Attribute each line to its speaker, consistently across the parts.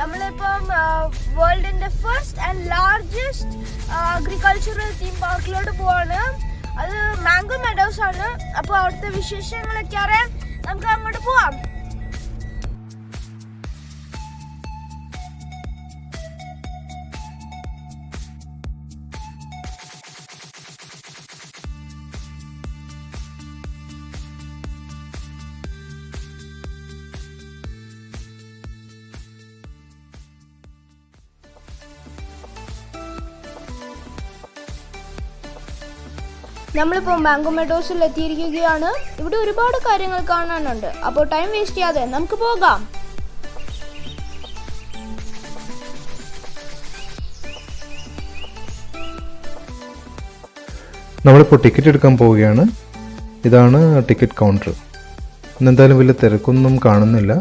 Speaker 1: നമ്മളിപ്പം വേൾഡിന്റെ first and largest agricultural theme പാർക്കിലോട്ട് പോവാണ്. അത് മാംഗോ മെഡോസ് ആണ്. അപ്പോൾ അവിടുത്തെ വിശേഷങ്ങളൊക്കെ അറിയാൻ നമുക്ക് അങ്ങോട്ട് പോവാം. നമ്മളിപ്പോൾ മാംഗോ മെഡോസിൽ എത്തിയിരിക്കുകയാണ്. ഇവിടെ ഒരുപാട് കാര്യങ്ങൾ കാണാനുണ്ട്. അപ്പോൾ ടൈം വേസ്റ്റ് ചെയ്യാതെ നമുക്ക് പോകാം.
Speaker 2: നമ്മളിപ്പോൾ ടിക്കറ്റ് എടുക്കാൻ പോവുകയാണ്. ഇതാണ് ടിക്കറ്റ് കൗണ്ടർ. ഇന്നെന്തായാലും വലിയ തിരക്കൊന്നും കാണുന്നില്ല.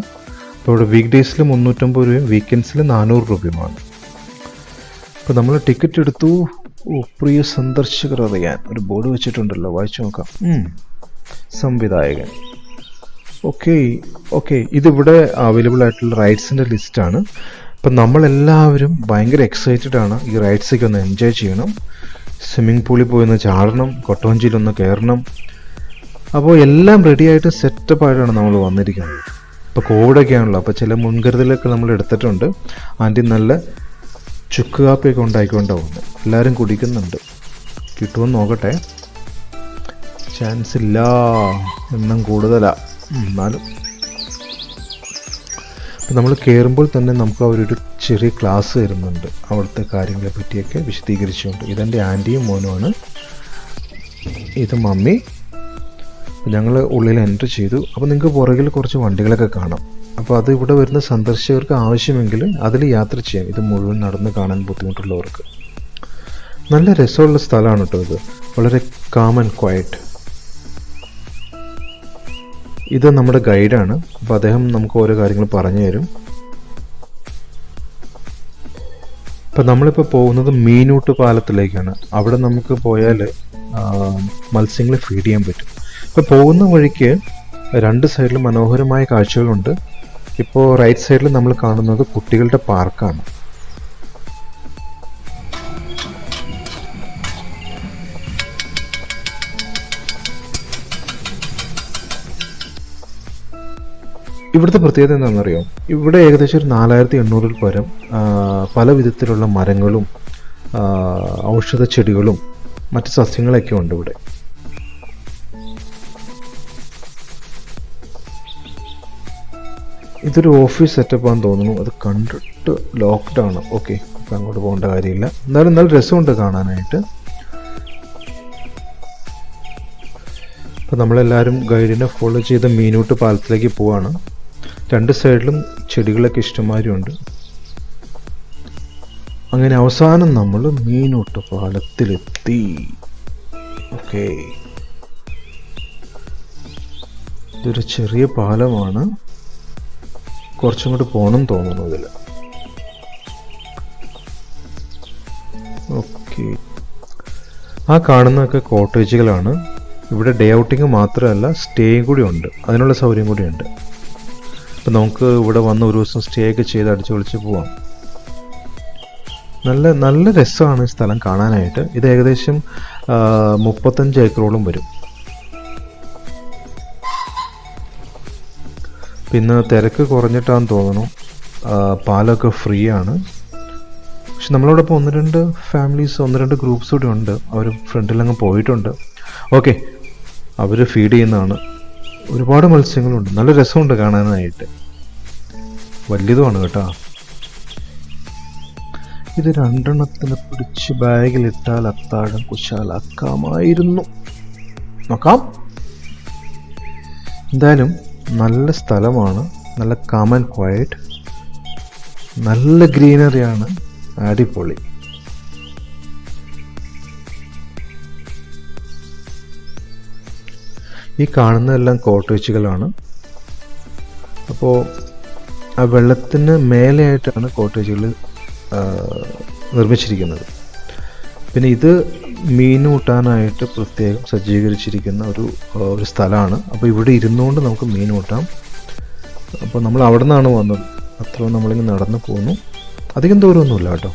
Speaker 2: അപ്പോൾ ഇവിടെ വീക്ക് ഡേയ്സിൽ 350 രൂപയും വീക്കെൻഡ്സിൽ 400 രൂപയുമാണ്. അപ്പോൾ നമ്മൾ ടിക്കറ്റ് എടുത്തു. പ്രിയ സന്ദർശകർ അറിയാൻ ഒരു ബോർഡ് വെച്ചിട്ടുണ്ടല്ലോ, വായിച്ചു നോക്കാം. സംവിധായകൻ. ഓക്കെ ഇതിവിടെ അവൈലബിൾ ആയിട്ടുള്ള റൈഡ്സിൻ്റെ ലിസ്റ്റാണ്. അപ്പം നമ്മളെല്ലാവരും ഭയങ്കര എക്സൈറ്റഡ് ആണ്. ഈ റൈഡ്സൊക്കെ ഒന്ന് എൻജോയ് ചെയ്യണം. സ്വിമ്മിംഗ് പൂളിൽ പോയി ഒന്ന് ചാടണം, കൊട്ടവഞ്ചിയിലൊന്ന് കയറണം. അപ്പോൾ എല്ലാം റെഡിയായിട്ട് സെറ്റപ്പായിട്ടാണ് നമ്മൾ വന്നിരിക്കുന്നത്. ഇപ്പോൾ കോവിഡൊക്കെ ആണല്ലോ, അപ്പോൾ ചില മുൻകരുതലൊക്കെ നമ്മൾ എടുത്തിട്ടുണ്ട്. ആൻറ്റി നല്ല ചുക്ക് കാപ്പിയൊക്കെ ഉണ്ടായിക്കൊണ്ടാവുന്നത്. എല്ലാവരും കുടിക്കുന്നുണ്ട്. കിട്ടുമെന്ന് നോക്കട്ടെ. ചാൻസ് ഇല്ല, എണ്ണം കൂടുതലാണ്. എന്നാലും അപ്പം നമ്മൾ കയറുമ്പോൾ തന്നെ നമുക്ക് അവരൊരു ചെറിയ ക്ലാസ് തരുന്നുണ്ട്, അവിടുത്തെ കാര്യങ്ങളെ പറ്റിയൊക്കെ വിശദീകരിച്ചുകൊണ്ട്. ഇതെൻ്റെ ആൻറ്റിയും മോനുമാണ്, ഇത് മമ്മി. ഞങ്ങൾ ഉള്ളിൽ എൻ്റർ ചെയ്തു. അപ്പോൾ നിങ്ങൾക്ക് പുറകിൽ കുറച്ച് വണ്ടികളൊക്കെ കാണാം. അപ്പോൾ അത് ഇവിടെ വരുന്ന സന്ദർശകർക്ക് ആവശ്യമെങ്കിൽ അതിൽ യാത്ര ചെയ്യാം. ഇത് മുഴുവൻ നടന്ന് കാണാൻ ബുദ്ധിമുട്ടുള്ളവർക്ക്. നല്ല രസമുള്ള സ്ഥലമാണ് കേട്ടോ ഇത്. വളരെ കാം ആൻഡ് ക്വയറ്റ്. ഇത് നമ്മുടെ ഗൈഡാണ്. അപ്പോൾ അദ്ദേഹം നമുക്ക് ഓരോ കാര്യങ്ങൾ പറഞ്ഞു തരും. ഇപ്പം നമ്മളിപ്പോൾ പോകുന്നത് മീനൂട്ട് പാലത്തിലേക്കാണ്. അവിടെ നമുക്ക് പോയാൽ മത്സ്യങ്ങൾ ഫീഡ് ചെയ്യാൻ പറ്റും. ഇപ്പോൾ പോകുന്ന വഴിക്ക് രണ്ട് സൈഡിലും മനോഹരമായ കാഴ്ചകളുണ്ട്. ഇപ്പോൾ റൈറ്റ് സൈഡിൽ നമ്മൾ കാണുന്നത് കുട്ടികളുടെ പാർക്കാണ്. ഇവിടുത്തെ പ്രത്യേകത എന്താണെന്നറിയോ? ഇവിടെ ഏകദേശം ഒരു 4800 പരം പല വിധത്തിലുള്ള മരങ്ങളും ഔഷധ ചെടികളും മറ്റ് സസ്യങ്ങളൊക്കെ ഉണ്ട് ഇവിടെ. ഇതൊരു ഓഫീസ് സെറ്റപ്പാന്ന് തോന്നുന്നു. അത് കണ്ടിട്ട് ലോക്ക്ഡാണ്. ഓക്കെ, അപ്പം അങ്ങോട്ട് പോകേണ്ട കാര്യമില്ല. എന്നാലും നല്ല രസമുണ്ട് കാണാനായിട്ട്. അപ്പം നമ്മളെല്ലാവരും ഗൈഡിനെ ഫോളോ ചെയ്ത് മീനൂട്ട് പാലത്തിലേക്ക് പോവാണ്. രണ്ട് സൈഡിലും ചെടികളൊക്കെ ഇഷ്ടംമാതിരിയുണ്ട്. അങ്ങനെ അവസാനം നമ്മൾ മീനൂട്ട് പാലത്തിലെത്തി. ഓക്കെ, ഇതൊരു ചെറിയ പാലമാണ്. കുറച്ചും കൂടി പോകണം തോന്നുന്നു ഇതിൽ. ഓക്കെ, ആ കാണുന്നതൊക്കെ കോട്ടേജുകളാണ്. ഇവിടെ ഡേ ഔട്ടിങ് മാത്രമല്ല, സ്റ്റേയും കൂടി ഉണ്ട്. അതിനുള്ള സൗകര്യം കൂടിയുണ്ട്. അപ്പം നമുക്ക് ഇവിടെ വന്ന് ഒരു ദിവസം സ്റ്റേ ഒക്കെ ചെയ്ത് അടിച്ചു പൊളിച്ച് പോവാം. നല്ല രസമാണ് ഈ സ്ഥലം കാണാനായിട്ട്. ഇത് ഏകദേശം 35 ഏക്കറോളം വരും. പിന്നെ തിരക്ക് കുറഞ്ഞിട്ടാന്ന് തോന്നുന്നു. പാലൊക്കെ ഫ്രീ ആണ്. പക്ഷെ നമ്മളോടൊപ്പം 1-2 ഫാമിലീസ്, 1-2 ഗ്രൂപ്പ്സ് കൂടി ഉണ്ട്. അവർ ഫ്രണ്ടിലങ്ങ് പോയിട്ടുണ്ട്. ഓക്കെ, അവർ ഫീഡ് ചെയ്യുന്നതാണ്. ഒരുപാട് മത്സ്യങ്ങളുണ്ട്. നല്ല രസമുണ്ട് കാണാനായിട്ട്. വലിയതുമാണ് കേട്ടോ. ഇത് 2 പിടിച്ച് ബാഗിലിട്ടാൽ അത്താഴം കുശാലാക്കാമായിരുന്നു. നോക്കാം. എന്തായാലും നല്ല സ്ഥലമാണ്. നല്ല കാം ആൻഡ് ക്വയറ്റ്. നല്ല ഗ്രീനറിയാണ്. അടിപൊളി. ഈ കാണുന്നതെല്ലാം കോട്ടേജുകളാണ്. അപ്പോൾ ആ വെള്ളത്തിന് മേലെയായിട്ടാണ് കോട്ടേജുകൾ നിർമ്മിച്ചിരിക്കുന്നത്. പിന്നെ ഇത് മീൻ കൂട്ടാനായിട്ട് പ്രത്യേകം സജ്ജീകരിച്ചിരിക്കുന്ന ഒരു സ്ഥലമാണ്. അപ്പോൾ ഇവിടെ ഇരുന്നുകൊണ്ട് നമുക്ക് മീൻ കൂട്ടാം. അപ്പോൾ നമ്മൾ അവിടെ നിന്നാണ് വന്നത്. അത്ര നമ്മളിങ്ങനെ നടന്നു പോകുന്നു. അധികം ദൂരമൊന്നുമില്ല കേട്ടോ.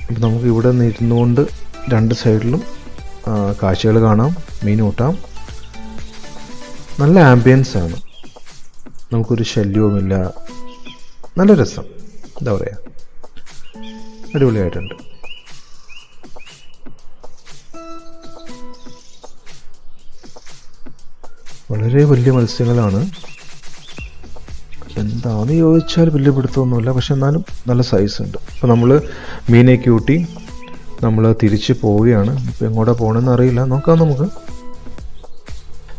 Speaker 2: അപ്പം നമുക്ക് ഇവിടെ നിന്ന് ഇരുന്നുകൊണ്ട് രണ്ട് സൈഡിലും കാഴ്ചകൾ കാണാം, മീൻ കൂട്ടാം. നല്ല ആംബിയൻസ് ആണ്, നമുക്കൊരു ശല്യവുമില്ല. നല്ല രസം, എന്താ പറയുക, അടിപൊളിയായിട്ടുണ്ട്. വളരെ വലിയ മത്സ്യങ്ങളാണ്. എന്താണെന്ന് ചോദിച്ചാൽ വലിയ പിടുത്തമൊന്നുമില്ല, പക്ഷെ എന്നാലും നല്ല സൈസ് ഉണ്ട്. അപ്പോൾ നമ്മൾ മീനേക്ക് കൂട്ടി നമ്മൾ തിരിച്ച് പോവുകയാണ്. ഇപ്പോൾ എങ്ങോട്ടാണ് പോകണമെന്ന് അറിയില്ല, നോക്കാം നമുക്ക്.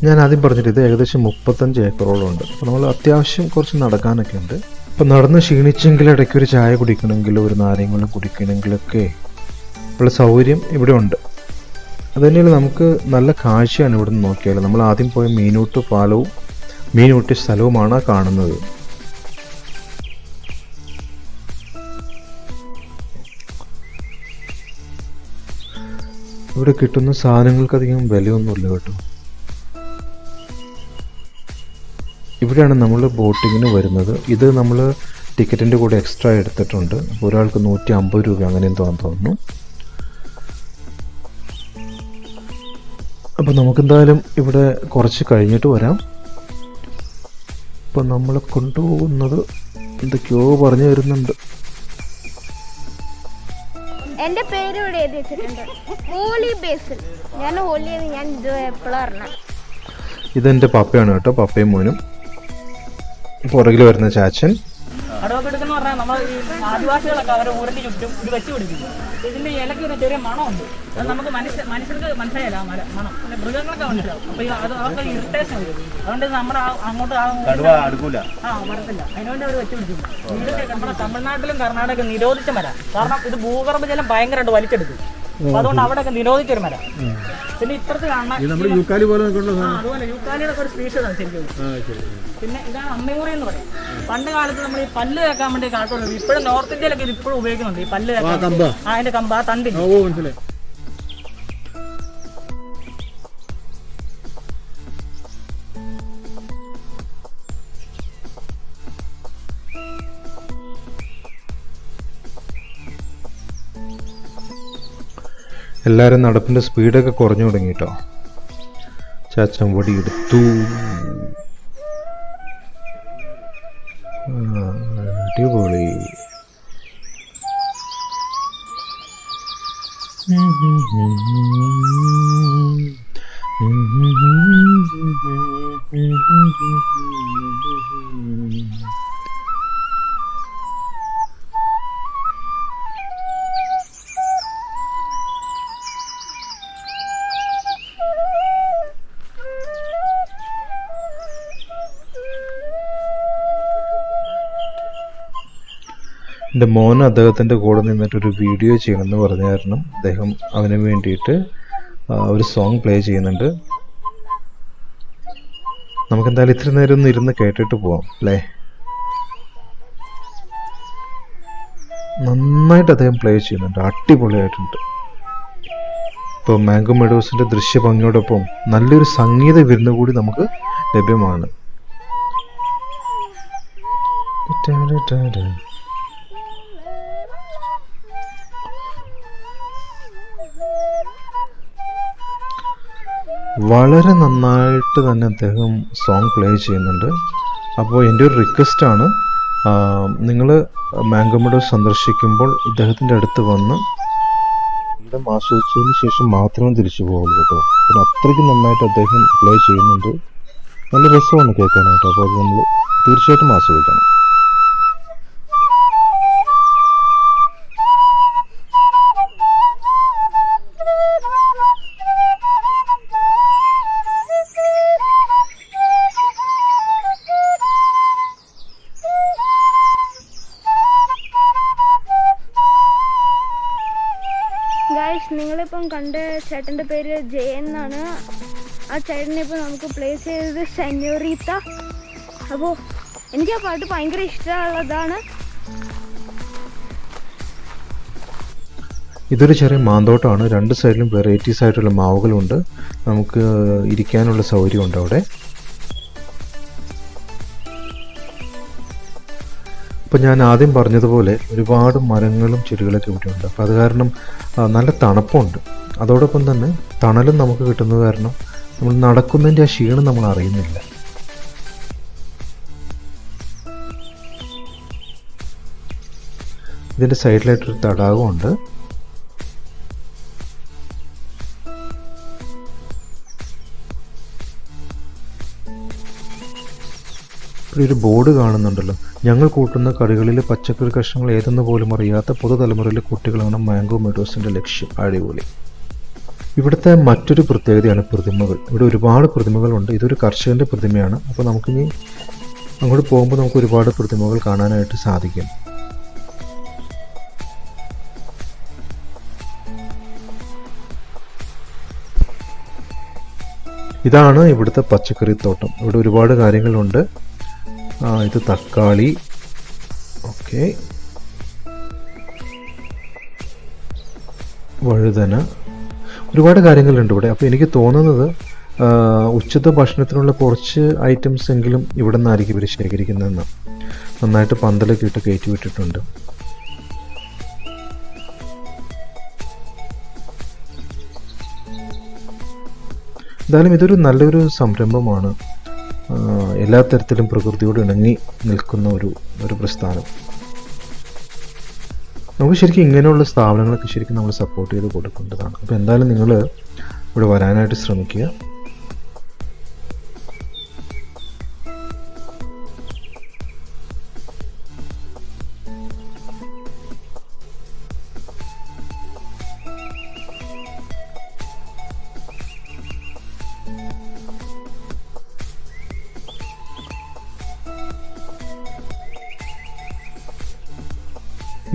Speaker 2: ഞാൻ ആദ്യം പറഞ്ഞിട്ട് ഇത് ഏകദേശം 35 ഏക്കറോളം ഉണ്ട്. അപ്പോൾ നമ്മൾ അത്യാവശ്യം കുറച്ച് നടക്കാനൊക്കെ ഉണ്ട്. അപ്പോൾ നടന്ന് ക്ഷീണിച്ചെങ്കിൽ ഇടയ്ക്ക് ഒരു ചായ കുടിക്കണമെങ്കിലും ഒരു നാരങ്ങളും കുടിക്കണമെങ്കിലൊക്കെ ഉള്ള സൗകര്യം ഇവിടെ ഉണ്ട്. അതുതന്നെയല്ല, നമുക്ക് നല്ല കാഴ്ചയാണ് ഇവിടെ നിന്ന് നോക്കിയാൽ. നമ്മൾ ആദ്യം പോയ മീനൂട്ട് പാലവും മീനൂട്ട് സ്ഥലവുമാണ് കാണുന്നത്. ഇവിടെ കിട്ടുന്ന സാധനങ്ങൾക്കധികം വിലയൊന്നുമില്ല കേട്ടോ. ഇവിടെയാണ് നമ്മൾ ബോട്ടിങ്ങിന് വരുന്നത്. ഇത് നമ്മൾ ടിക്കറ്റിൻ്റെ കൂടെ എക്സ്ട്രാ എടുത്തിട്ടുണ്ട്. അപ്പോൾ ഒരാൾക്ക് 150 രൂപ അങ്ങനെ എന്തോന്ന് തോന്നുന്നു. അപ്പോൾ നമുക്കെന്തായാലും ഇവിടെ കുറച്ച് കഴിഞ്ഞിട്ട് വരാം. ഇപ്പം നമ്മളെ കൊണ്ടുപോകുന്നത് എന്തൊക്കെയോ പറഞ്ഞു തരുന്നുണ്ട്.
Speaker 1: എൻ്റെ പേര് ഇവിടെ എഴുതി വെച്ചിട്ടുണ്ട്, ഹോളി ബേസിൽ. ഞാൻ ഹോളി ഞാൻ ഇത് എപ്പോഴാണ് പറഞ്ഞത്.
Speaker 2: ഇതെൻ്റെ പപ്പയാണ് കേട്ടോ, പപ്പയും മോനും. പുറകിൽ വരുന്ന ചാച്ചൻ.
Speaker 3: അടവൊക്കെ എടുക്കുന്ന പറഞ്ഞാൽ നമ്മൾ ഈ ആദിവാസികളൊക്കെ അവരെ ഊരിന് ചുറ്റും ഇത് വെച്ച് പിടിപ്പിക്കും. ഇതിന്റെ ഇലയ്ക്ക് ഒരു ചെറിയ മണമുണ്ട്. അത് നമുക്ക് മനുഷ്യർക്ക് മനസ്സിലായില്ല ആ മണം. പിന്നെ മൃഗങ്ങളൊക്കെ മനസ്സിലാവും. അപ്പൊ അതൊക്കെ ഇറിറ്റേഷൻ വരും. അതുകൊണ്ട് നമ്മുടെ അങ്ങോട്ട് വരത്തില്ല. അതിനുവേണ്ടി അവർ വെച്ച് പിടിപ്പിക്കും. ഇതൊക്കെ നമ്മുടെ തമിഴ്നാട്ടിലും കർണാടക നിരോധിച്ച മരം. കാരണം ഇത് ഭൂഗർഭജലം ഭയങ്കരമായിട്ട് വലിച്ചെടുക്കും. അപ്പൊ അതുകൊണ്ട് അവിടെയൊക്കെ നിരോധിച്ചൊരു മരം. പിന്നെ ഇപ്പുറത്ത് കാണാൻ അതുപോലെ യൂക്കാലിയുടെ ഒരു സ്പീഷീസ് ആണ് ശരിക്കും. പിന്നെ ഇതാണ് അമ്മയൂറി എന്ന് പറയും. പണ്ട് കാലത്ത് നമ്മൾ ഈ പല്ല് കേൾക്കാൻ വേണ്ടി കാട്ടുള്ളത്. ഇപ്പോഴും നോർത്ത് ഇന്ത്യയിലൊക്കെ ഇത് ഇപ്പോഴും ഉപയോഗിക്കുന്നുണ്ട്. ഈ പല്ല് കേൾക്കാൻ അതിന്റെ കമ്പ്, ആ തണ്ടി.
Speaker 2: എല്ലാവരും നടപ്പിൻ്റെ സ്പീഡൊക്കെ കുറഞ്ഞു തുടങ്ങി കേട്ടോ. ചാച്ചൻ വടി എടുത്തു. അടിപൊളി. എൻ്റെ മോൻ അദ്ദേഹത്തിൻ്റെ കൂടെ നിന്നിട്ടൊരു വീഡിയോ ചെയ്യണമെന്ന് പറഞ്ഞ കാരണം അദ്ദേഹം അവന് വേണ്ടിയിട്ട് ഒരു സോങ് പ്ലേ ചെയ്യുന്നുണ്ട്. നമുക്കെന്തായാലും ഇത്ര നേരം ഒന്ന് ഇരുന്ന് കേട്ടിട്ട് പോവാം അല്ലേ. നന്നായിട്ട് അദ്ദേഹം പ്ലേ ചെയ്യുന്നുണ്ട്, അടിപൊളിയായിട്ടുണ്ട്. ഇപ്പോൾ മാംഗോ മെഡോസിൻ്റെ ദൃശ്യഭംഗിയോടൊപ്പം നല്ലൊരു സംഗീത വിരുന്ന് കൂടി നമുക്ക് ലഭ്യമാണ്. വളരെ നന്നായിട്ട് തന്നെ അദ്ദേഹം സോങ് പ്ലേ ചെയ്യുന്നുണ്ട്. അപ്പോൾ എൻ്റെ ഒരു റിക്വസ്റ്റാണ്, നിങ്ങൾ മാംഗോ മെഡോസ് സന്ദർശിക്കുമ്പോൾ ഇദ്ദേഹത്തിൻ്റെ അടുത്ത് വന്ന് ഇവിടം ആസ്വദിച്ചതിന് ശേഷം മാത്രമേ തിരിച്ചു പോകുള്ളൂ കേട്ടോ. പിന്നെ അത്രയ്ക്ക് നന്നായിട്ട് അദ്ദേഹം പ്ലേ ചെയ്യുന്നുണ്ട്. നല്ല രസമാണ് കേൾക്കാനായിട്ട്. അപ്പോൾ അത് നമ്മൾ തീർച്ചയായിട്ടും ആസ്വദിക്കണം.
Speaker 1: നിങ്ങളിപ്പം കണ്ട ചേട്ടൻ്റെ പേര് ജയൻ എന്നാണ്. ആ ചേട്ടനെ ഇപ്പോൾ നമുക്ക് പ്ലേസ് ചെയ്തത് സെന്യോറിത്ത. അപ്പോൾ എനിക്ക് ആ പാട്ട് ഭയങ്കര ഇഷ്ടമുള്ളതാണ്.
Speaker 2: ഇതൊരു ചെറിയ മാന്തോട്ടമാണ്. രണ്ട് സൈഡിലും വെറൈറ്റീസ് ആയിട്ടുള്ള മാവുകളുണ്ട്. നമുക്ക് ഇരിക്കാനുള്ള സൗകര്യമുണ്ട് അവിടെ. അപ്പോൾ ഞാൻ ആദ്യം പറഞ്ഞതുപോലെ ഒരുപാട് മരങ്ങളും ചെടികളൊക്കെ ഇവിടെയുണ്ട്. അപ്പോൾ അത് കാരണം നല്ല തണുപ്പുണ്ട്. അതോടൊപ്പം തന്നെ തണലും നമുക്ക് കിട്ടുന്നത് കാരണം നമ്മൾ നടക്കുന്നതിൻ്റെ ആ ക്ഷീണം നമ്മൾ അറിയുന്നില്ല. ഇതിൻ്റെ സൈഡിലായിട്ടൊരു തടാകമുണ്ട്. ഇവിടെ ഒരു ബോർഡ് കാണുന്നുണ്ടല്ലോ, ഞങ്ങൾ കൂട്ടുന്ന കറികളിൽ പച്ചക്കറി കഷ്ണങ്ങൾ ഏതെന്ന് പോലും അറിയാത്ത പുതുതലമുറയിലെ കുട്ടികളാണ് മാംഗോ മെഡോസിൻ്റെ ലക്ഷ്യം. അടിപൊളി. ഇവിടുത്തെ മറ്റൊരു പ്രത്യേകതയാണ് പ്രതിമകൾ. ഇവിടെ ഒരുപാട് പ്രതിമകളുണ്ട്. ഇതൊരു കർഷകൻ്റെ പ്രതിമയാണ്. അപ്പോൾ നമുക്കിനി അങ്ങോട്ട് പോകുമ്പോൾ നമുക്ക് ഒരുപാട് പ്രതിമകൾ കാണാനായിട്ട് സാധിക്കും. ഇതാണ് ഇവിടുത്തെ പച്ചക്കറി തോട്ടം. ഇവിടെ ഒരുപാട് കാര്യങ്ങളുണ്ട്. ഇത് തക്കാളി, ഓക്കെ, വഴുതന, ഒരുപാട് കാര്യങ്ങളുണ്ട് ഇവിടെ. അപ്പോൾ എനിക്ക് തോന്നുന്നത് ഉച്ചത്തെ ഭക്ഷണത്തിനുള്ള കുറച്ച് ഐറ്റംസ് എങ്കിലും ഇവിടെ നിന്നായിരിക്കും ഇവർ ശേഖരിക്കുന്നതെന്ന്. നന്നായിട്ട് പന്തലൊക്കെ ഇട്ട് കയറ്റി വിട്ടിട്ടുണ്ട്. എന്തായാലും ഇതൊരു നല്ലൊരു സംരംഭമാണ്. എല്ലാ തരത്തിലും പ്രകൃതിയോട് ഇണങ്ങി നിൽക്കുന്ന ഒരു പ്രസ്ഥാനം. നമുക്ക് ശരിക്കും ഇങ്ങനെയുള്ള സ്ഥാപനങ്ങളൊക്കെ ശരിക്കും നമ്മൾ സപ്പോർട്ട് ചെയ്ത് കൊടുക്കേണ്ടതാണ്. അപ്പോൾ എന്തായാലും നിങ്ങൾ ഇവിടെ വരാനായിട്ട് ശ്രമിക്കുക.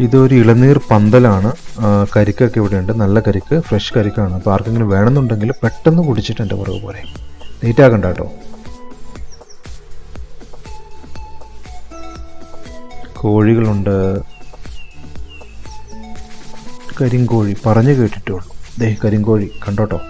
Speaker 2: ഇതൊരു ഇളനീർ പന്തലാണ്. കരിക്കൊക്കെ ഇവിടെ ഉണ്ട്. നല്ല കരിക്ക്, ഫ്രഷ് കരിക്കാണ്. അപ്പോൾ ആർക്കെങ്കിലും വേണമെന്നുണ്ടെങ്കിൽ പെട്ടെന്ന് കുടിച്ചിട്ട് എൻ്റെ പുറകെ പോരെ. ലേറ്റ് ആക്കണ്ട കേട്ടോ. കോഴികളുണ്ട്. കരിങ്കോഴി പറഞ്ഞു കേട്ടിട്ടുള്ളൂ. ദേ കരിങ്കോഴി കണ്ടോട്ടോ.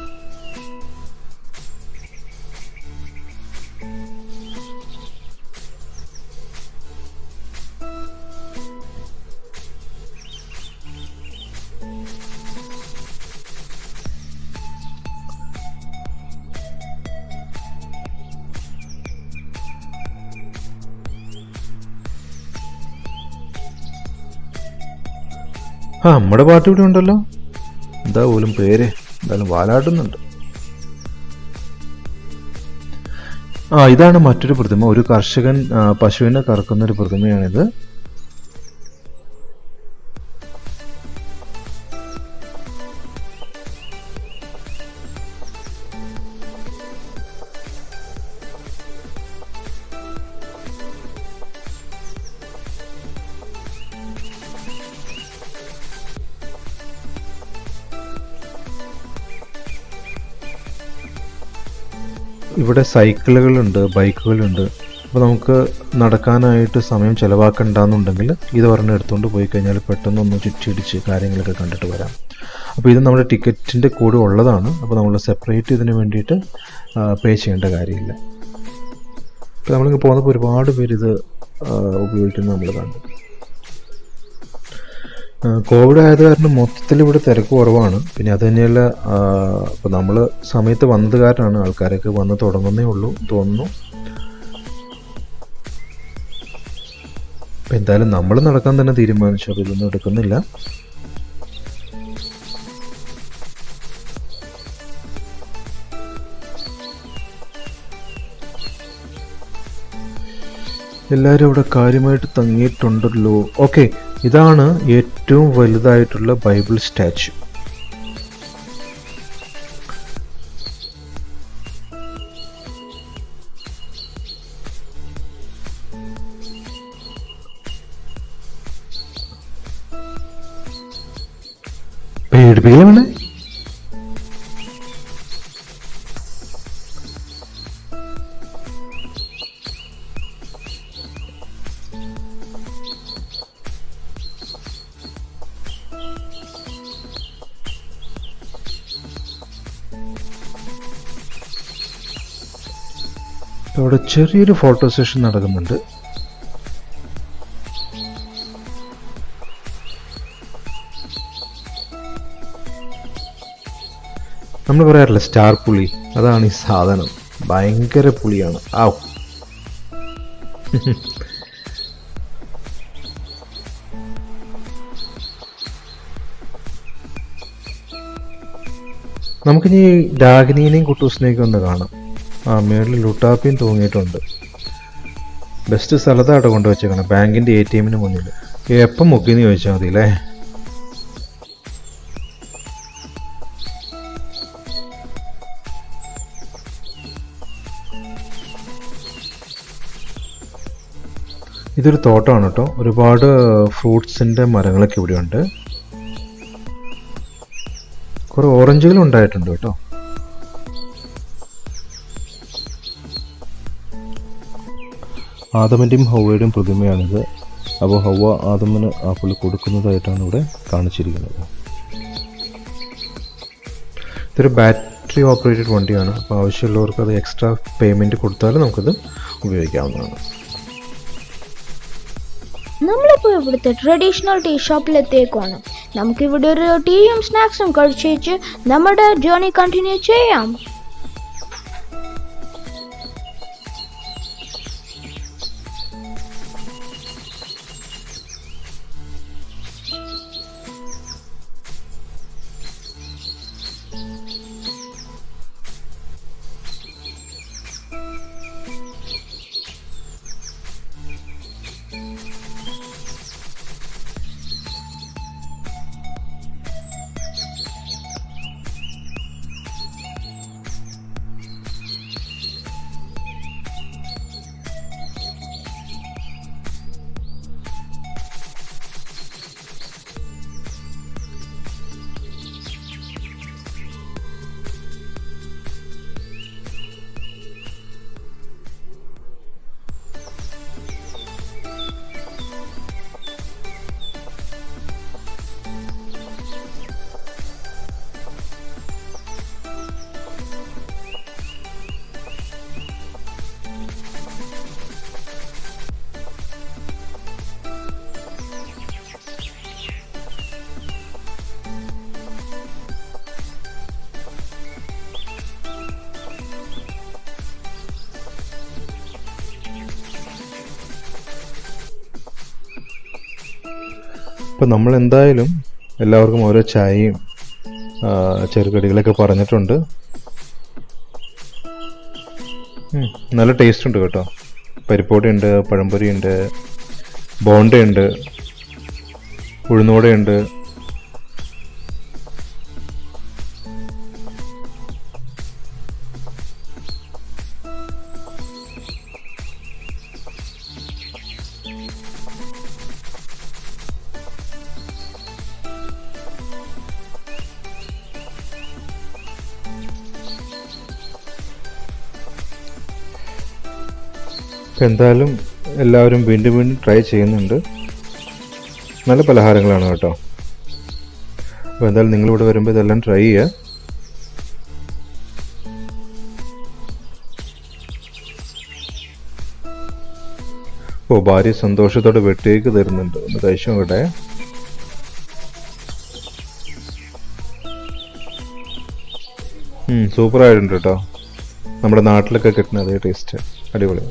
Speaker 2: നമ്മുടെ പാട്ട് ഇവിടെ ഉണ്ടല്ലോ. എന്താ പോലും പേര്, എന്തായാലും വാലാടുന്നുണ്ട്. ഇതാണ് മറ്റൊരു പ്രതിമ. ഒരു കർഷകൻ പശുവിനെ കറക്കുന്ന ഒരു പ്രതിമയാണിത്. ഇവിടെ സൈക്കിളുകളുണ്ട്, ബൈക്കുകളുണ്ട്. അപ്പോൾ നമുക്ക് നടക്കാനായിട്ട് സമയം ചിലവാക്കണ്ടെന്നുണ്ടെങ്കിൽ ഇത് ഒരെണ്ണം എടുത്തുകൊണ്ട് പോയി കഴിഞ്ഞാൽ പെട്ടെന്നൊന്ന് ചുറ്റിടിച്ച് കാര്യങ്ങളൊക്കെ കണ്ടിട്ട് വരാം. അപ്പോൾ ഇത് നമ്മുടെ ടിക്കറ്റിൻ്റെ കൂടെ ഉള്ളതാണ്. അപ്പോൾ നമ്മൾ സെപ്പറേറ്റ് ഇതിന് വേണ്ടിയിട്ട് പേ ചെയ്യേണ്ട കാര്യമില്ല. ഇപ്പോൾ നമ്മളിങ്ങ് പോകുന്നപ്പോൾ ഒരുപാട് പേര് ഇത് ഉപയോഗിക്കുന്നത് നമ്മൾ കണ്ടു. കോവിഡ് ആയത് കാരണം മൊത്തത്തിൽ ഇവിടെ തിരക്ക് കുറവാണ്. പിന്നെ അത് തന്നെയല്ല, ഇപ്പോൾ നമ്മൾ സമയത്ത് വന്നത് കാരണമാണ് ആൾക്കാരൊക്കെ വന്ന് തുടങ്ങുന്നേ ഉള്ളൂ തോന്നുന്നു. അപ്പം എന്തായാലും നമ്മൾ നടക്കാൻ തന്നെ തീരുമാനിച്ചു. അപ്പോൾ ഇതൊന്നും എടുക്കുന്നില്ല. എല്ലാവരും ഇവിടെ കാര്യമായിട്ട് തങ്ങിയിട്ടുണ്ടല്ലോ. ഓക്കെ, ഇതാണ് ഏറ്റവും വലുതായിട്ടുള്ള ബൈബിൾ സ്റ്റാച്യു. പേടിപ്പിക്കലാണ്. അവിടെ ചെറിയൊരു ഫോട്ടോ സെഷൻ നടക്കുന്നുണ്ട്. നമ്മൾ പറയാറില്ല സ്റ്റാർ പുളി, അതാണ് ഈ സാധനം. ഭയങ്കര പുളിയാണ്. ആവ്. നമുക്കിനി ഡാഗിനീനെയും കുട്ടൂസിനെയൊക്കെ ഒന്ന് കാണാം. മേളിൽ ലുട്ടാപ്പിയും തൂങ്ങിയിട്ടുണ്ട്. ബെസ്റ്റ് സ്ഥലത്തായിട്ട് കൊണ്ടുവച്ചേക്കണം, ബാങ്കിൻ്റെ ATM മുന്നിൽ. എപ്പം മുക്കിന്ന് ചോദിച്ചാൽ മതി അല്ലേ. ഇതൊരു തോട്ടമാണ് കേട്ടോ. ഒരുപാട് ഫ്രൂട്ട്സിൻ്റെ മരങ്ങളൊക്കെ ഇവിടെയുണ്ട്. കുറേ ഓറഞ്ചുകൾ ഉണ്ടായിട്ടുണ്ട് കേട്ടോ. ആദമിൻ്റെയും ഹൗവയുടെയും പ്രതിമയാണിത്. അപ്പോൾ ഹൗവ ആദമിന് ആപ്പിൾ കൊടുക്കുന്നതായിട്ടാണ് ഇവിടെ കാണിച്ചിരിക്കുന്നത്. ഇതൊരു ബാറ്ററി ഓപ്പറേറ്റഡ് വണ്ടിയാണ്. അപ്പോൾ ആവശ്യമുള്ളവർക്ക് അത് എക്സ്ട്രാ പേയ്മെൻറ്റ് കൊടുത്താൽ നമുക്കത് ഉപയോഗിക്കാവുന്നതാണ്.
Speaker 1: നമ്മളിപ്പോൾ ഇവിടുത്തെ ട്രഡീഷണൽ ടീ ഷോപ്പിലെത്തിയേക്കുവാണ്. നമുക്കിവിടെ ഒരു ടീയും സ്നാക്സും കഴിച്ചേച്ച് നമ്മുടെ ജേർണി കണ്ടിന്യൂ ചെയ്യാം.
Speaker 2: ഇപ്പം നമ്മൾ എന്തായാലും എല്ലാവർക്കും ഓരോ ചായയും ചെറുകടികളൊക്കെ പറഞ്ഞിട്ടുണ്ട്. നല്ല ടേസ്റ്റ് ഉണ്ട് കേട്ടോ. പരിപ്പോടയുണ്ട്, പഴംപൊരിയുണ്ട്, ബോണ്ടയുണ്ട്, ഉഴുന്നോടയുണ്ട്. എന്തായാലും എല്ലാവരും വീണ്ടും വീണ്ടും ട്രൈ ചെയ്യുന്നുണ്ട്. നല്ല പലഹാരങ്ങളാണ് കേട്ടോ. അപ്പോൾ എന്തായാലും നിങ്ങളിവിടെ വരുമ്പോൾ ഇതെല്ലാം ട്രൈ ചെയ്യുക. ഓ, ഭാര്യ സന്തോഷത്തോടെ വെട്ടിയേക്ക് തരുന്നുണ്ട്. ഒന്ന് കഴിച്ചു നോക്കട്ടെ. സൂപ്പറായിട്ടുണ്ട് കേട്ടോ. നമ്മുടെ നാട്ടിലൊക്കെ കിട്ടുന്ന അതേ ടേസ്റ്റ്. അടിപൊളി.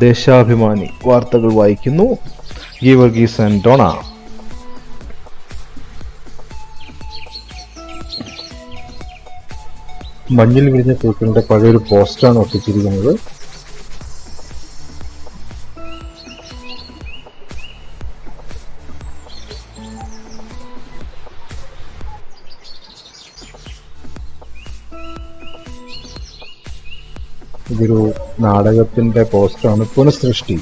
Speaker 2: ദേശാഭിമാനി വാർത്തകൾ വായിക്കുന്നു ഗീവർഗീസ് ആൻഡ് ഡോണ. മഞ്ഞിൽ വിരിഞ്ഞ പൂക്കളുടെ പഴയൊരു പോസ്റ്റാണ് ഒട്ടിച്ചിരിക്കുന്നത്. ഇതൊരു നാടകത്തിന്റെ പോസ്റ്ററാണ്. പുനഃസൃഷ്ടി.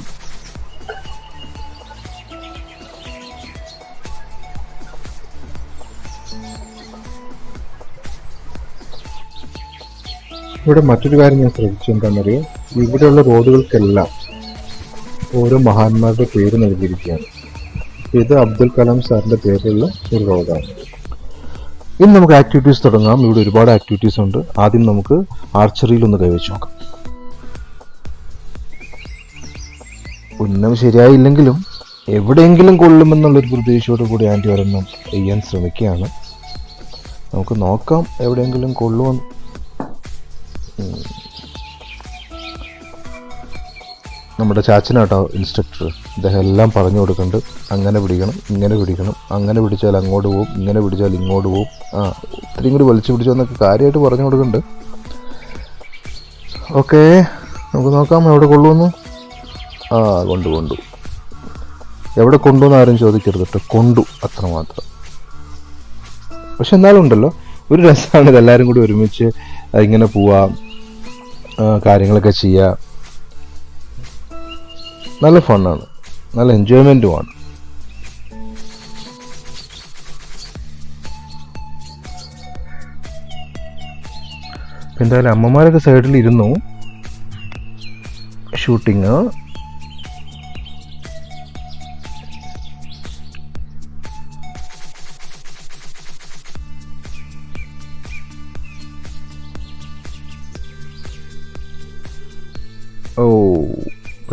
Speaker 2: ഇവിടെ മറ്റൊരു കാര്യം ഞാൻ ശ്രദ്ധിച്ചു എന്താണെന്നറിയോ, ഇവിടെയുള്ള റോഡുകൾക്കെല്ലാം ഓരോ മഹാന്മാരുടെ പേര് നൽകിയിരിക്കുകയാണ്. ഇത് അബ്ദുൽ കലാം സാറിന്റെ പേരിലുള്ള ഒരു റോഡാണ്. ഇനി നമുക്ക് ആക്ടിവിറ്റീസ് തുടങ്ങാം. ഇവിടെ ഒരുപാട് ആക്ടിവിറ്റീസ് ഉണ്ട്. ആദ്യം നമുക്ക് ആർച്ചറിയിൽ ഒന്ന് കൈവച്ച് നോക്കാം. ഉന്നം ശരിയായില്ലെങ്കിലും എവിടെയെങ്കിലും കൊള്ളുമെന്നുള്ളൊരു പ്രതീക്ഷയോട് കൂടി ആൻറ്റി ഒരെണ്ണം ചെയ്യാൻ ശ്രമിക്കുകയാണ്. നമുക്ക് നോക്കാം എവിടെയെങ്കിലും കൊള്ളുമെന്ന്. നമ്മുടെ ചാച്ചനാട്ടോ ഇൻസ്ട്രക്ടർ. അദ്ദേഹം എല്ലാം പറഞ്ഞു കൊടുക്കുന്നുണ്ട്. അങ്ങനെ പിടിക്കണം, ഇങ്ങനെ പിടിക്കണം, അങ്ങനെ പിടിച്ചാൽ അങ്ങോട്ട് പോവും, ഇങ്ങനെ പിടിച്ചാൽ ഇങ്ങോട്ട് പോവും, ഇത്രയും കൂടി വലിച്ചു പിടിച്ചോന്നൊക്കെ കാര്യമായിട്ട് പറഞ്ഞു കൊടുക്കുന്നുണ്ട്. ഓക്കെ, നമുക്ക് നോക്കാം എവിടെ കൊള്ളുമെന്ന്. കൊണ്ടു എവിടെ കൊണ്ടുവന്ന് ആരും ചോദിക്കരുത് കേട്ടോ. കൊണ്ടു, അത്രമാത്രം. പക്ഷെ എന്നാലും ഉണ്ടല്ലോ, ഒരു രസമാണ് ഇതെല്ലാവരും കൂടി ഒരുമിച്ച് ഇങ്ങനെ പോവാം, കാര്യങ്ങളൊക്കെ ചെയ്യുക. നല്ല ഫണ്ണാണ്, നല്ല എൻജോയ്മെൻറ്റുമാണ്. എന്തായാലും അമ്മമാരൊക്കെ സൈഡിൽ ഇരുന്നു ഷൂട്ടിങ്.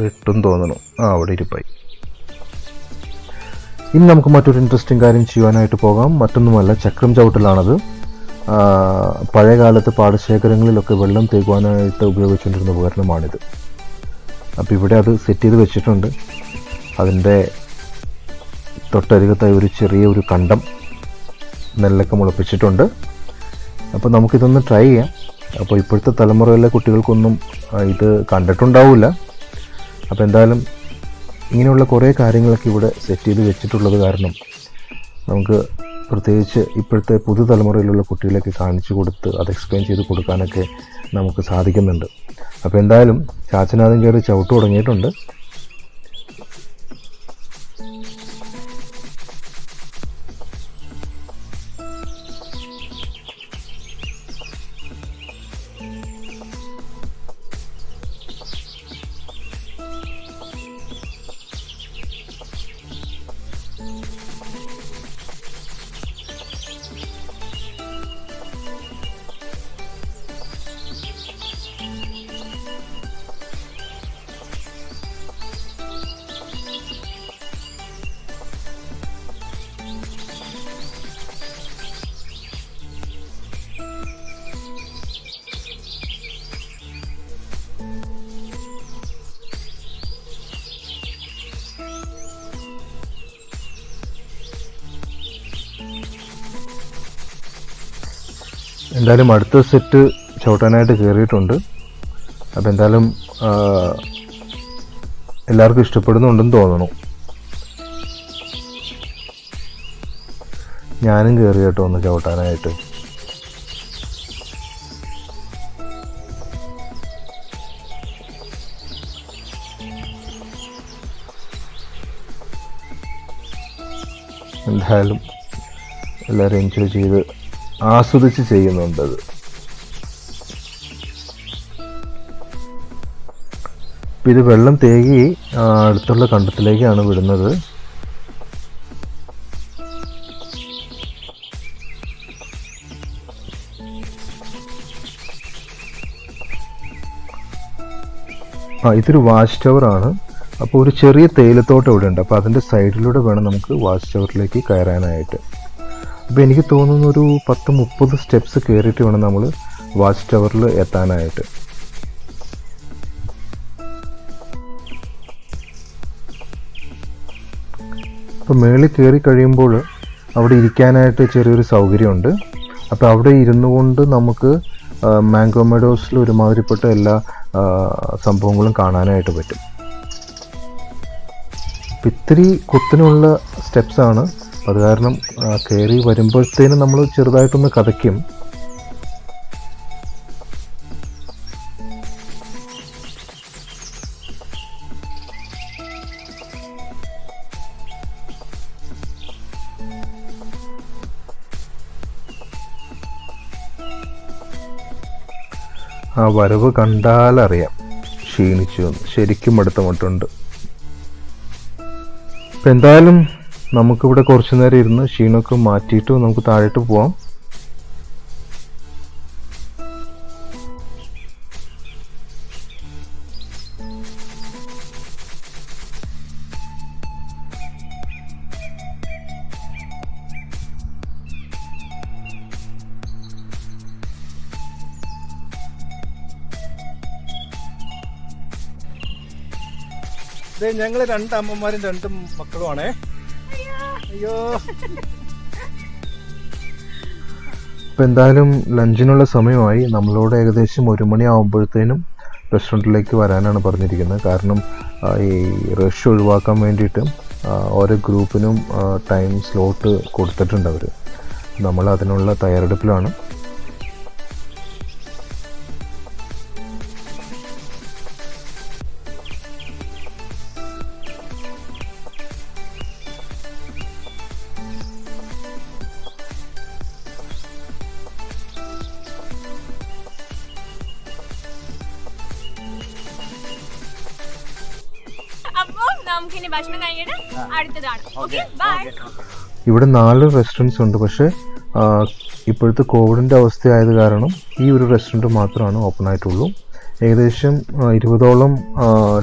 Speaker 2: വെട്ടും തോന്നണു. അവിടെ ഇരിപ്പായി. ഇനി നമുക്ക് മറ്റൊരു ഇൻട്രസ്റ്റിംഗ് കാര്യം ചെയ്യാനായിട്ട് പോകാം. മറ്റൊന്നുമല്ല, ചക്രം ചവിട്ടലാണത്. പഴയ കാലത്ത് പാടശേഖരങ്ങളിലൊക്കെ വെള്ളം തേക്കുവാനായിട്ട് ഉപയോഗിച്ചുകൊണ്ടിരുന്ന ഉപകരണമാണിത്. അപ്പോൾ ഇവിടെ അത് സെറ്റ് ചെയ്ത് വെച്ചിട്ടുണ്ട്. അതിൻ്റെ തൊട്ടരികത്തായി ഒരു ചെറിയൊരു കണ്ടം നെല്ലൊക്കെ മുളപ്പിച്ചിട്ടുണ്ട്. അപ്പോൾ നമുക്കിതൊന്ന് ട്രൈ ചെയ്യാം. അപ്പോൾ ഇപ്പോഴത്തെ തലമുറയിലെ കുട്ടികൾക്കൊന്നും ഇത് കണ്ടിട്ടുണ്ടാവില്ല. അപ്പോൾ എന്തായാലും ഇങ്ങനെയുള്ള കുറേ കാര്യങ്ങളൊക്കെ ഇവിടെ സെറ്റ് ചെയ്ത് വെച്ചിട്ടുള്ളത് കാരണം നമുക്ക് പ്രത്യേകിച്ച് ഇപ്പോഴത്തെ പുതുതലമുറയിലുള്ള കുട്ടികളൊക്കെ കാണിച്ചു കൊടുത്ത് അത് എക്സ്പ്ലെയിൻ ചെയ്ത് കൊടുക്കാനൊക്കെ നമുക്ക് സാധിക്കുന്നുണ്ട്. അപ്പോൾ എന്തായാലും ചാച്ചനാഥൻ കയറി ചവിട്ട് തുടങ്ങിയിട്ടുണ്ട്. എന്തായാലും അടുത്ത സെറ്റ് ചവിട്ടാനായിട്ട് കയറിയിട്ടുണ്ട്. അപ്പോൾ എന്തായാലും എല്ലാവർക്കും ഇഷ്ടപ്പെടുന്നുണ്ടെന്ന് തോന്നണു. ഞാനും കയറി കേട്ടോ ഒന്ന് ചവിട്ടാനായിട്ട്. എന്തായാലും എല്ലാവരും എൻജോയ് ചെയ്ത് ആസ്വദിച്ച് ചെയ്യുന്നുണ്ടത്. ഇത് വെള്ളം തേകി അടുത്തുള്ള കണ്ടത്തിലേക്കാണ് വിടുന്നത്. ഇതൊരു വാച്ച് ടവർ ആണ്. അപ്പോൾ ഒരു ചെറിയ തേയിലത്തോട്ടം ഇവിടെ ഉണ്ട്. അപ്പോൾ അതിൻ്റെ സൈഡിലൂടെ വേണം നമുക്ക് വാച്ച് ടവറിലേക്ക് കയറാനായിട്ട്. അപ്പോൾ എനിക്ക് തോന്നുന്നു ഒരു 10-30 സ്റ്റെപ്സ് കയറിയിട്ട് വേണം നമ്മൾ വാച്ച് ടവറിൽ എത്താനായിട്ട്. അപ്പോൾ മേളിൽ കയറി കഴിയുമ്പോൾ അവിടെ ഇരിക്കാനായിട്ട് ചെറിയൊരു സൗകര്യമുണ്ട്. അപ്പോൾ അവിടെ ഇരുന്നു കൊണ്ട് നമുക്ക് മാംഗോ മെഡോസിൽ ഒരുമാതിരിപ്പെട്ട എല്ലാ സംഭവങ്ങളും കാണാനായിട്ട് പറ്റും. ഇത്തിരി കുത്തിനുള്ള സ്റ്റെപ്സാണ്. അത് കാരണം കയറി വരുമ്പോഴത്തേനും നമ്മൾ ചെറുതായിട്ടൊന്ന് കതയ്ക്കും. ആ വരവ് കണ്ടാലറിയാം ക്ഷീണിച്ചു എന്ന്. ശരിക്കും അടുത്ത മട്ടുണ്ട്. ഇപ്പം എന്തായാലും നമുക്കിവിടെ കുറച്ചു നേരം ഇരുന്ന് ക്ഷീണമൊക്കെ മാറ്റിയിട്ട് നമുക്ക് താഴോട്ട് പോവാം. ഞങ്ങൾ 2 അമ്മമാരും 2 മക്കളുമാണേ. അയ്യോ. ഇപ്പം എന്തായാലും ലഞ്ചിനുള്ള സമയമായി. നമ്മളോട് ഏകദേശം 1 മണിയാകുമ്പോഴത്തേനും റെസ്റ്റോറൻറ്റിലേക്ക് വരാനാണ് പറഞ്ഞിരിക്കുന്നത്. കാരണം ഈ റഷ് ഒഴിവാക്കാൻ വേണ്ടിയിട്ട് ഓരോ ഗ്രൂപ്പിനും ടൈം സ്ലോട്ട് കൊടുത്തിട്ടുണ്ട് അവർ. നമ്മൾ അതിനുള്ള തയ്യാറെടുപ്പിലാണ്. ഇവിടെ 4 റെസ്റ്റോറൻറ്റ്സ് ഉണ്ട്. പക്ഷേ ഇപ്പോഴത്തെ കോവിഡിൻ്റെ അവസ്ഥയായത് കാരണം ഈ ഒരു റെസ്റ്റോറൻറ്റ് മാത്രമാണ് ഓപ്പൺ ആയിട്ടുള്ളൂ. ഏകദേശം 20ഓളം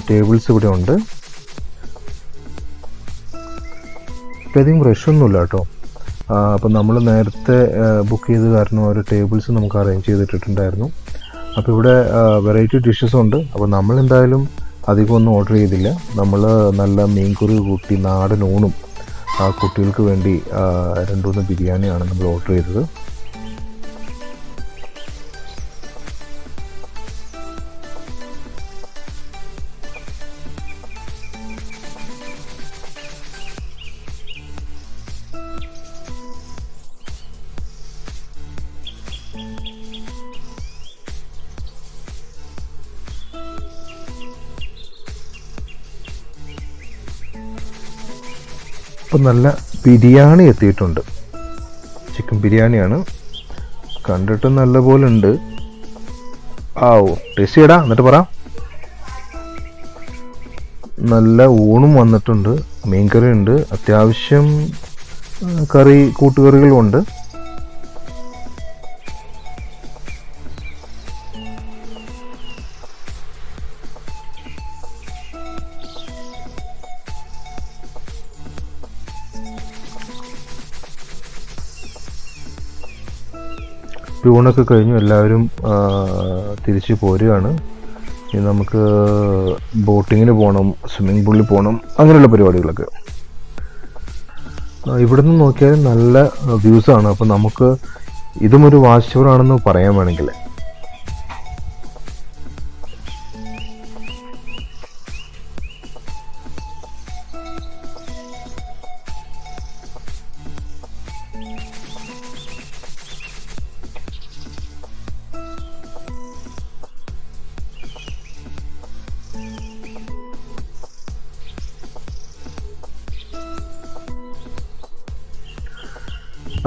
Speaker 2: ടേബിൾസ് ഇവിടെ ഉണ്ട്. ഇപ്പോഴധികം റഷൊന്നുമില്ല കേട്ടോ. അപ്പം നമ്മൾ നേരത്തെ ബുക്ക് ചെയ്ത് കാരണം ഒരു ടേബിൾസ് നമുക്ക് അറേഞ്ച് ചെയ്തിട്ടുണ്ടായിരുന്നു. അപ്പോൾ ഇവിടെ വെറൈറ്റി ഡിഷസ് ഉണ്ട്. അപ്പോൾ നമ്മൾ എന്തായാലും അധികം ഒന്നും ഓർഡർ ചെയ്തില്ല. നമ്മൾ നല്ല മീൻകറി കൂട്ടി നാടൻ ഊണും കുട്ടികൾക്ക് വേണ്ടി 2-3 ബിരിയാണിയാണ് നമ്മൾ ഓർഡർ ചെയ്തത്. ഇപ്പം നല്ല ബിരിയാണി എത്തിയിട്ടുണ്ട്. ചിക്കൻ ബിരിയാണിയാണ്. കണ്ടിട്ട് നല്ല പോലെ ഉണ്ട്. ടേസ്റ്റ് ചെയ്യടാ, എന്നിട്ട് പറ. നല്ല ഊണും വന്നിട്ടുണ്ട്. മീൻകറി ഉണ്ട്, അത്യാവശ്യം കൂട്ടുകറികളും ഉണ്ട്. ഊണൊക്കെ കഴിഞ്ഞു എല്ലാവരും തിരിച്ച് പോരുകയാണ്. ഇനി നമുക്ക് ബോട്ടിങ്ങിന് പോകണം, സ്വിമ്മിംഗ് പൂളിൽ പോകണം, അങ്ങനെയുള്ള പരിപാടികളൊക്കെ. ഇവിടെ നിന്ന് നോക്കിയാൽ നല്ല വ്യൂസാണ്. അപ്പോൾ നമുക്ക് ഇതും ഒരു വാച്ച് ടവർ ആണെന്ന് പറയാൻ വേണമെങ്കിൽ.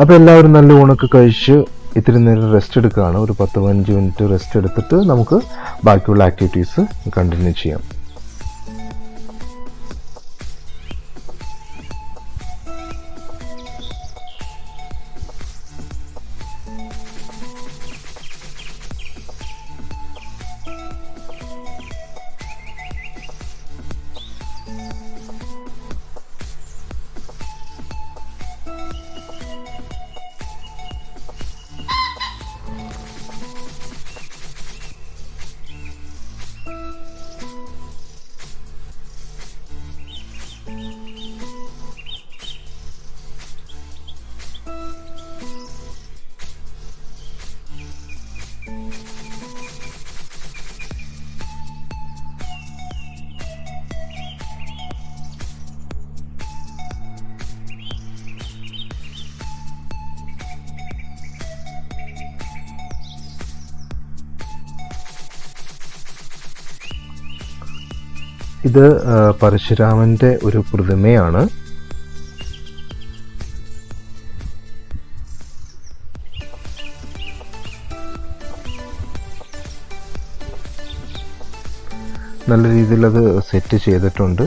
Speaker 2: അപ്പോൾ എല്ലാവരും നല്ല ഊണൊക്കെ കഴിച്ച് ഇത്തിരി നേരം റെസ്റ്റ് എടുക്കുകയാണ്. ഒരു 10-15 മിനിറ്റ് റെസ്റ്റ് എടുത്തിട്ട് നമുക്ക് ബാക്കിയുള്ള ആക്ടിവിറ്റീസ് കണ്ടിന്യൂ ചെയ്യാം. ഇത് പരശുരാമൻ്റെ ഒരു പ്രതിമയാണ്. നല്ല രീതിയിൽ അത് സെറ്റ് ചെയ്തിട്ടുണ്ട്.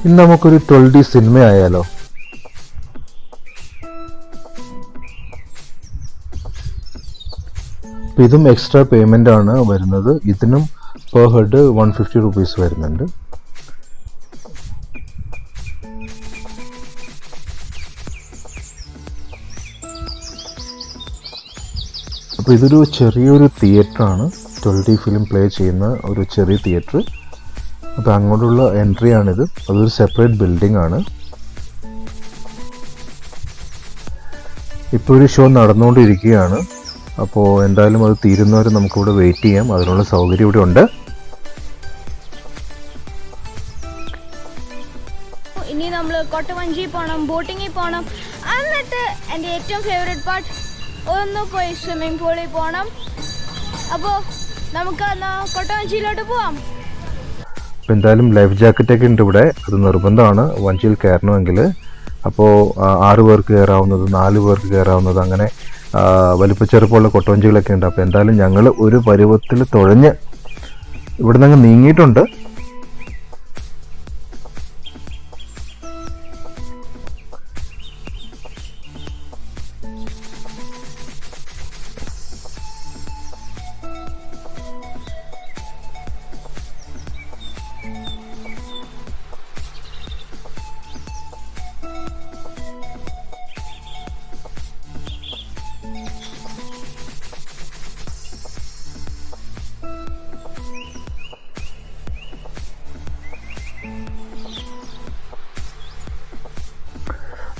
Speaker 2: ഇന്ന് നമുക്കൊരു 12D സിനിമ ആയാലോ? അപ്പോൾ ഇതും എക്സ്ട്രാ പേയ്മെൻ്റ് ആണ് വരുന്നത്. ഇതിനും പെർ ഹെഡ് 150 റുപ്പീസ് വരുന്നുണ്ട്. അപ്പോൾ ഇതൊരു ചെറിയൊരു തിയേറ്ററാണ്, 12D ഫിലിം പ്ലേ ചെയ്യുന്ന ഒരു ചെറിയ തിയേറ്റർ. അപ്പോൾ അങ്ങോട്ടുള്ള എൻട്രി ആണിത്. അതൊരു സെപ്പറേറ്റ് ബിൽഡിംഗ് ആണ്. ഇപ്പോൾ ഒരു ഷോ നടന്നുകൊണ്ടിരിക്കുകയാണ്. അപ്പോൾ എന്തായാലും അത് തീരുന്നവരെ നമുക്കിവിടെ വെയിറ്റ് ചെയ്യാം. അതിനുള്ള സൗകര്യം ഇവിടെ ഉണ്ട്.
Speaker 1: ഇനി നമ്മൾ കൊട്ടവഞ്ചി പോകണം, ബോട്ടിങ്ങിൽ പോകണം. എന്നിട്ട് എൻ്റെ ഏറ്റവും ഫേവറേറ്റ് പാർട്ട് ഒന്ന് പോയി സ്വിമ്മിംഗ് പൂളിൽ പോകണം. അപ്പോൾ നമുക്ക് എന്നാൽ കൊട്ടവഞ്ചിയിലോട്ട് പോവാം.
Speaker 2: അപ്പോൾ എന്തായാലും ലൈഫ് ജാക്കറ്റൊക്കെ ഉണ്ട് ഇവിടെ. അത് നിർബന്ധമാണ് വഞ്ചിയിൽ കയറണമെങ്കിൽ. അപ്പോൾ 6 പേർക്ക് കയറാവുന്നത്, 4 പേർക്ക് കയറാവുന്നത്, അങ്ങനെ വലിപ്പ ചെറുപ്പമുള്ള കൊട്ടവഞ്ചികളൊക്കെ ഉണ്ട്. അപ്പോൾ എന്തായാലും ഞങ്ങൾ ഒരു പരുവത്തിൽ തുഴഞ്ഞ് ഇവിടെ നിന്ന് നീങ്ങിയിട്ടുണ്ട്.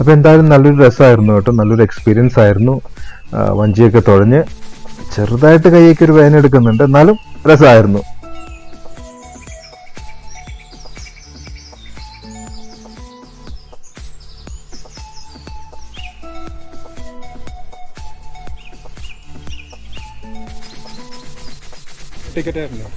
Speaker 2: അപ്പോൾ എന്തായാലും നല്ലൊരു രസമായിരുന്നു കേട്ടോ, നല്ലൊരു എക്സ്പീരിയൻസ് ആയിരുന്നു. വഞ്ചിയൊക്കെ തുഴഞ്ഞ് ചെറുതായിട്ട് കൈയൊക്കെ ഒരു വേദന എടുക്കുന്നുണ്ട്, എന്നാലും രസമായിരുന്നു.
Speaker 4: ടിക്കറ്റ് ആയിരുന്നു.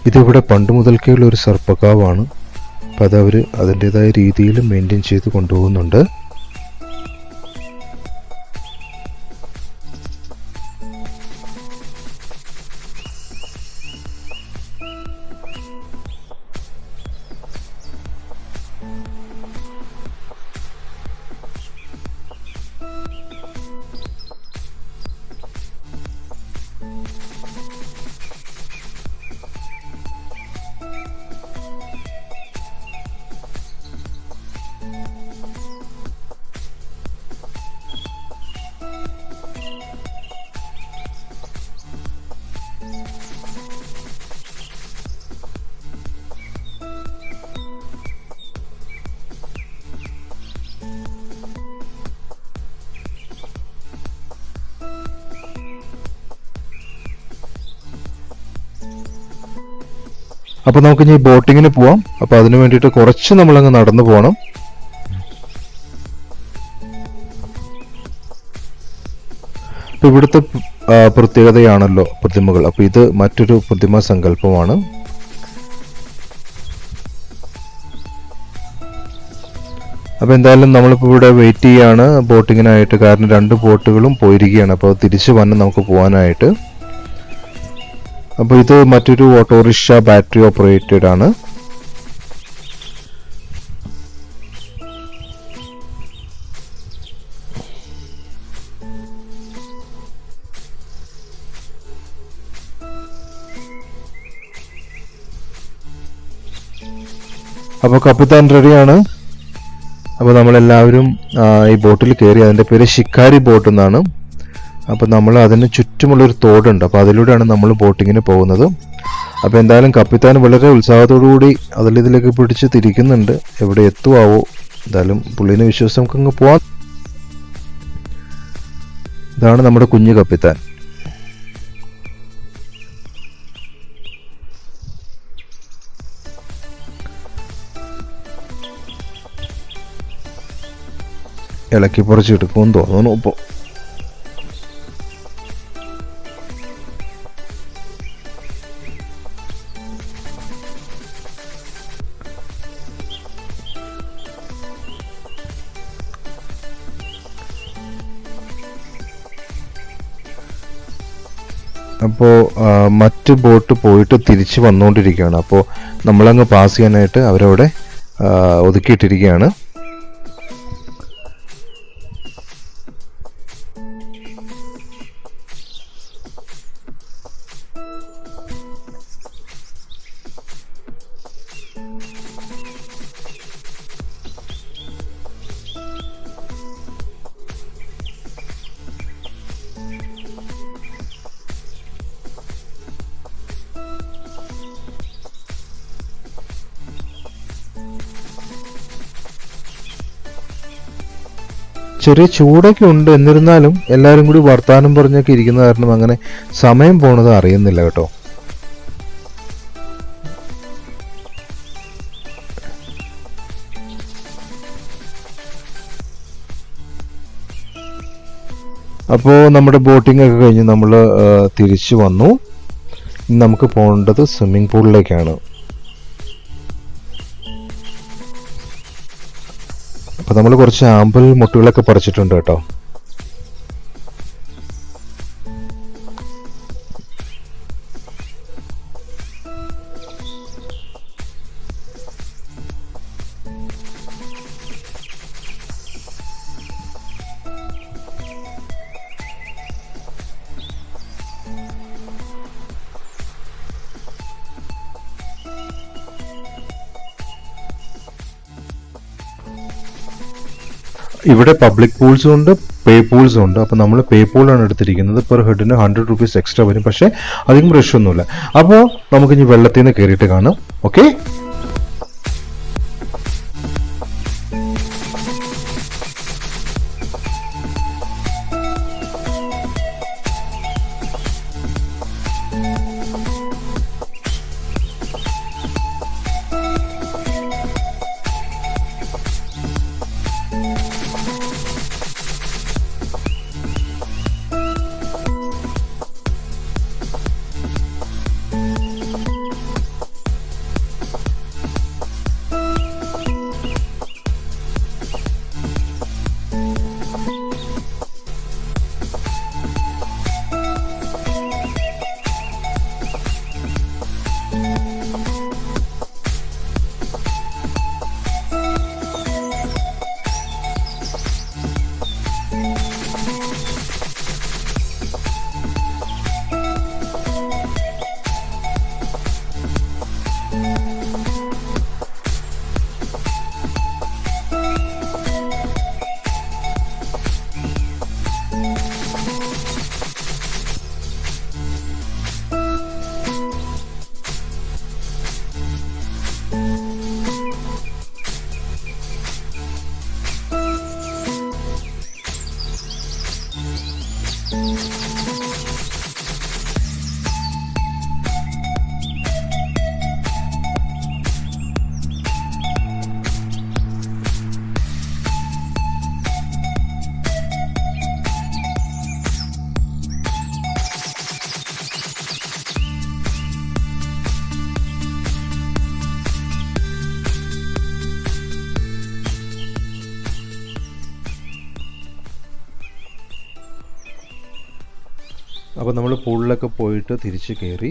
Speaker 2: ഇതിവിടെ പണ്ട് മുതൽക്കേ ഉള്ള ഒരു സർപ്പക്കാവാണ്. അപ്പം അതവർ അതിൻ്റെതായ രീതിയിൽ മെയിൻറ്റെയിൻ ചെയ്ത് കൊണ്ടുപോകുന്നുണ്ട്. അപ്പോൾ നമുക്കിനി ബോട്ടിങ്ങിന് പോവാം. അപ്പോൾ അതിന് വേണ്ടിയിട്ട് കുറച്ച് നമ്മളങ്ങ് നടന്നു പോകണം. അപ്പോൾ ഇവിടുത്തെ പ്രത്യേകതയാണല്ലോ പ്രതിമകൾ. അപ്പോൾ ഇത് മറ്റൊരു പ്രതിമ സങ്കല്പമാണ്. അപ്പോൾ എന്തായാലും നമ്മളിപ്പോൾ ഇവിടെ വെയിറ്റ് ചെയ്യാണ് ബോട്ടിങ്ങിനായിട്ട്. കാരണം 2 ബോട്ടുകളും പോയിരിക്കുകയാണ്. അപ്പോൾ തിരിച്ച് വന്ന് നമുക്ക് പോകാനായിട്ട്. അപ്പോൾ ഇത് മറ്റൊരു ഓട്ടോറിക്ഷ ബാറ്ററി ഓപ്പറേറ്റഡ് ആണ്. അപ്പോൾ കപ്പിത്താൻ റെഡിയാണ്. അപ്പോൾ നമ്മളെല്ലാവരും ഈ ബോട്ടിൽ കയറി. അതിൻ്റെ പേര് ഷിക്കാരി ബോട്ട് എന്നാണ്. അപ്പോൾ നമ്മൾ അതിന് ചുറ്റുമുള്ളൊരു തോടുണ്ട്. അപ്പോൾ അതിലൂടെയാണ് നമ്മൾ ബോട്ടിങ്ങിന് പോകുന്നത്. അപ്പോൾ എന്തായാലും കപ്പിത്താൻ വളരെ ഉത്സാഹത്തോടുകൂടി അതിലിതിലേക്ക് പിടിച്ച് തിരിക്കുന്നുണ്ട്. എവിടെ എത്തുമാവോ, എന്തായാലും പുള്ളിനെ വിശ്വസിച്ച് നമുക്കങ്ങ് പോവാം. ഇതാണ് നമ്മുടെ കുഞ്ഞു കപ്പിത്താൻ. ഇളക്കി പറിച്ചെടുക്കുമെന്ന് തോന്നുന്നു. ഇപ്പോൾ മറ്റ് ബോട്ട് പോയിട്ട് തിരിച്ച് വന്നുകൊണ്ടിരിക്കുകയാണ്. അപ്പോൾ നമ്മളങ്ങ് പാസ് ചെയ്യാനായിട്ട് അവരവിടെ ഒതുക്കിയിട്ടിരിക്കുകയാണ്. ചെറിയ ചൂടൊക്കെ ഉണ്ട്. എന്നിരുന്നാലും എല്ലാവരും കൂടി വർത്താനം പറഞ്ഞൊക്കെ ഇരിക്കുന്ന കാരണം അങ്ങനെ സമയം പോണത് അറിയുന്നില്ല കേട്ടോ. അപ്പോൾ നമ്മുടെ ബോട്ടിംഗ് ഒക്കെ കഴിഞ്ഞ് നമ്മൾ തിരിച്ചു വന്നു. ഇനി നമുക്ക് പോകേണ്ടത് സ്വിമ്മിംഗ് പൂളിലേക്കാണ്. അപ്പോൾ നമ്മൾ കുറച്ച് ആമ്പൽ മുട്ടുകളൊക്കെ പറിച്ചിട്ടുണ്ട് കേട്ടോ. ഇവിടെ പബ്ലിക് പൂൾസും ഉണ്ട്, പേ പൂൾസും ഉണ്ട്. അപ്പോൾ നമ്മൾ പേ പൂളാണ് എടുത്തിരിക്കുന്നത്. പെർ ഹെഡിന് 100 rupees എക്സ്ട്രാ വരും. പക്ഷേ അധികം റഷ് ഒന്നുമില്ല. അപ്പോൾ നമുക്കിനി വെള്ളത്തിൽ നിന്ന് കയറിയിട്ട് കാണാം. ഓക്കെ. അപ്പോൾ നമ്മൾ പൂളിലൊക്കെ പോയിട്ട് തിരിച്ച് കയറി.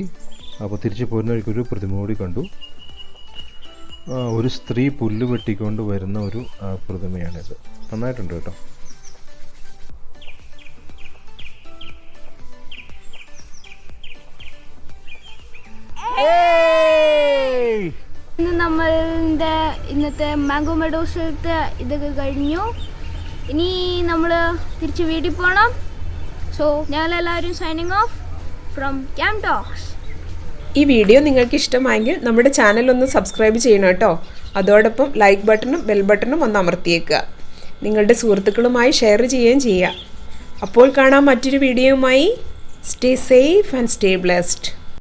Speaker 2: അപ്പോൾ തിരിച്ച് പോരുന്ന വഴിക്കൊരു പ്രതിമ കൂടി കണ്ടു. ഒരു സ്ത്രീ പുല്ല് വെട്ടിക്കൊണ്ട് വരുന്ന ഒരു പ്രതിമയാണിത്. നന്നായിട്ടുണ്ട് കേട്ടോ.
Speaker 1: നമ്മളുടെ ഇന്നത്തെ മാംഗോ മെഡോസിലത്തെ ഇതൊക്കെ കഴിഞ്ഞു. ഇനി നമ്മൾ തിരിച്ച് വീട്ടിൽ പോകണം. സോ ഞങ്ങളെല്ലാവരും signing off from camp talks.
Speaker 4: ഈ വീഡിയോ നിങ്ങൾക്ക് ഇഷ്ടമായെങ്കിൽ നമ്മുടെ ചാനൽ ഒന്ന് സബ്സ്ക്രൈബ് ചെയ്യണം കേട്ടോ. അതോടൊപ്പം ലൈക്ക് ബട്ടണും ബെൽ ബട്ടണും ഒന്ന് അമർത്തിയേക്കുക. നിങ്ങളുടെ സുഹൃത്തുക്കളുമായി ഷെയർ ചെയ്യുകയും ചെയ്യുക. അപ്പോൾ കാണാം മറ്റൊരു വീഡിയോയുമായി. Stay safe and stay blessed.